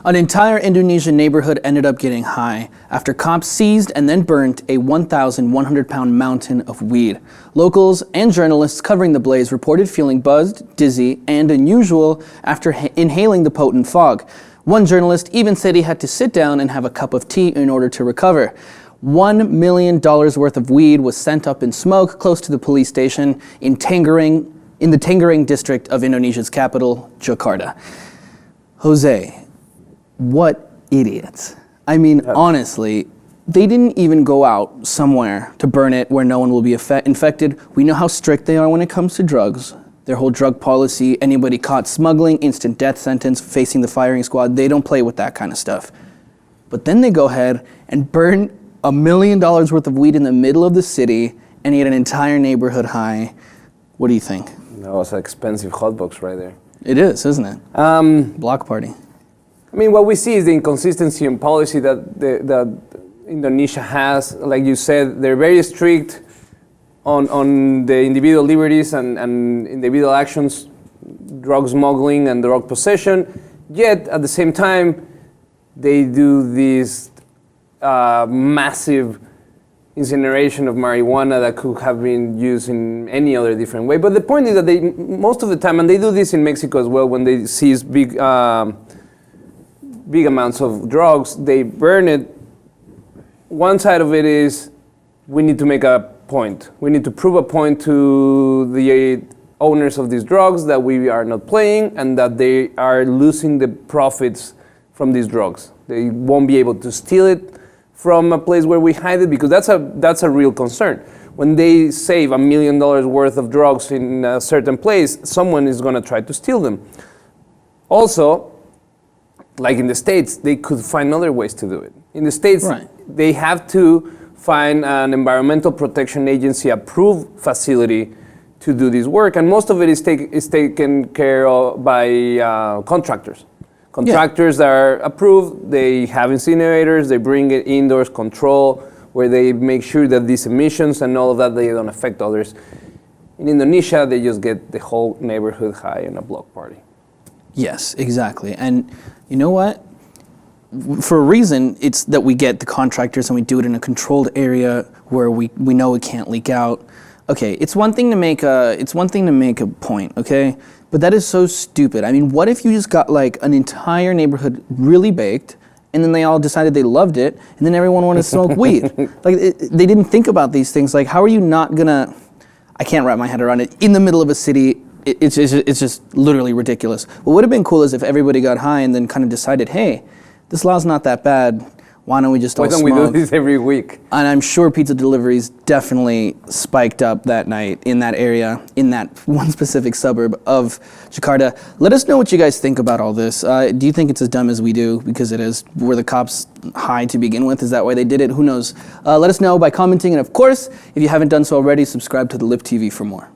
An entire Indonesian neighborhood ended up getting high after cops seized and then burnt a 1,100-pound mountain of weed. Locals and journalists covering the blaze reported feeling buzzed, dizzy, and unusual after inhaling the potent fog. One journalist even said he had to sit down and have a cup of tea in order to recover. $1 million worth of weed was sent up in smoke close to the police station in the Tangerang district of Indonesia's capital, Jakarta. Jose, what idiots. I mean, honestly, they didn't even go out somewhere to burn it where no one will be infected. We know how strict they are when it comes to drugs. Their whole drug policy, anybody caught smuggling, instant death sentence, facing the firing squad, they don't play with that kind of stuff. But then they go ahead and burn $1 million worth of weed in the middle of the city and get an entire neighborhood high. What do you think? That was an expensive hotbox right there. It is, isn't it? Block party. I mean, what we see is the inconsistency in policy that Indonesia has. Like you said, they're very strict on the individual liberties and individual actions, drug smuggling and drug possession. Yet, at the same time, they do this massive incineration of marijuana that could have been used in any other different way. But the point is that they, most of the time, and they do this in Mexico as well, when they seize big amounts of drugs, they burn it. One side of it is we need to make a point. We need to prove a point to the owners of these drugs that we are not playing and that they are losing the profits from these drugs. They won't be able to steal it from a place where we hide it, because that's a real concern. When they save $1 million worth of drugs in a certain place, someone is going to try to steal them. Also, like in the States, they could find other ways to do it. In the States, right, they have to find an environmental protection agency approved facility to do this work, and most of it is taken care of by contractors. Contractors are approved, they have incinerators, they bring it indoors, control, where they make sure that these emissions and all of that, they don't affect others. In Indonesia, they just get the whole neighborhood high in a block party. Yes, exactly. And you know what? For a reason, it's that we get the contractors and we do it in a controlled area where we know it can't leak out. Okay, it's one thing to make a point, okay? But that is so stupid. I mean, what if you just got like an entire neighborhood really baked, and then they all decided they loved it, and then everyone wanted to smoke weed? Like, they didn't think about these things. Like, how are you not gonna? I can't wrap my head around it. In the middle of a city, it's just literally ridiculous. What would have been cool is if everybody got high and then kind of decided, hey, this law's not that bad. Why don't we just all smoke? Why don't we do this every week? And I'm sure pizza deliveries definitely spiked up that night in that area, in that one specific suburb of Jakarta. Let us know what you guys think about all this. Do you think it's as dumb as we do? Because it is. Were the cops high to begin with? Is that why they did it? Who knows? Let us know by commenting. And of course, if you haven't done so already, subscribe to the Lip TV for more.